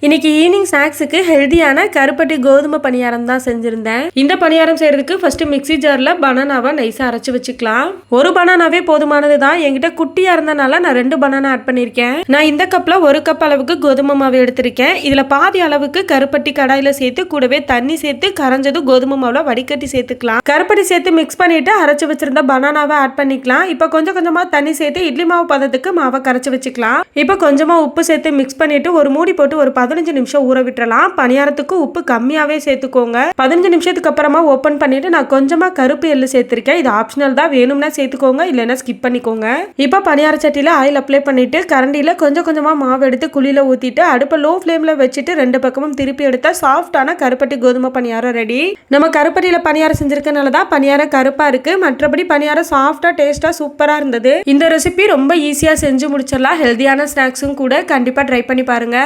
இன்னைக்கு ஈவினிங் ஸ்நாக்ஸுக்கு ஹெல்தியான கருப்பட்டி கோதுமை பணியாரம் தான் செஞ்சிருந்தேன். இந்த பணியாரம் செய்யறதுக்கு ஃபர்ஸ்ட் மிக்ஸி ஜார்ல பனானாவை நைஸா அரைச்சு வச்சுக்கலாம். ஒரு பனானாவே போதுமானது தான். என்கிட்ட குட்டியா இருந்தனால நான் 2 பனானா ஆட் பண்ணிருக்கேன். நான் இந்த கப்ல 1 கப் அளவுக்கு கோதுமை மாவு எடுத்திருக்கேன். இதுல பாதி அளவுக்கு கருப்பட்டி கடாயில சேர்த்து கூடவே தண்ணி சேர்த்து கரைஞ்சது கோதுமை மாவுல வடிகட்டி சேர்த்துக்கலாம். கருப்பட்டி சேர்த்து மிக்ஸ் பண்ணிட்டு அரைச்சு வச்சிருந்த பனானாவை ஆட் பண்ணிக்கலாம். இப்ப கொஞ்சம் கொஞ்சமா தண்ணி சேர்த்து இட்லி மாவு பதத்துக்கு மாவை கரைச்சு வச்சுக்கலாம். இப்ப கொஞ்சமா உப்பு சேர்த்து மிக்ஸ் பண்ணிட்டு ஒரு மூடி போட்டு ஒரு 15 நிமிஷம் ஊற விட்டுறலாம். பணியாரத்துக்கு உப்பு கம்மியாவே சேர்த்துக்கோங்க. 15 நிமிஷத்துக்கு அப்புறமா ஓபன் பண்ணிட்டு நான் கொஞ்சமா கருப்பு எள்ளு சேர்த்திருக்கேன். இது ஆப்ஷனல் தான், வேணும்னா சேர்த்துக்கோங்க, இல்லைன்னா ஸ்கிப் பண்ணிக்கோங்க. இப்ப பணியார சட்டியில ஆயில் அப்ளை பண்ணிட்டு கரண்டியில கொஞ்சம் கொஞ்சமா மாவு எடுத்து குழியில ஊத்திட்டு அடுப்பை லோ ஃபிளேம்ல வச்சுட்டு 2 பக்கமும் திருப்பி எடுத்தா சாஃப்டான கருப்பட்டி கோதுமை பணியாரம் ரெடி. நம்ம கருப்பட்டியில பணியாரம் செஞ்சிருக்கனால தான் பணியாரம் கருப்பா இருக்கு. மற்றபடி பணியாரம் சாஃப்டா டேஸ்டா சூப்பரா இருந்தது. இந்த ரெசிபி ரொம்ப ஈஸியா செஞ்சு முடிச்சிடலாம். ஹெல்தியான ஸ்நாக்ஸும் கூட. கண்டிப்பா ட்ரை பண்ணி பாருங்க.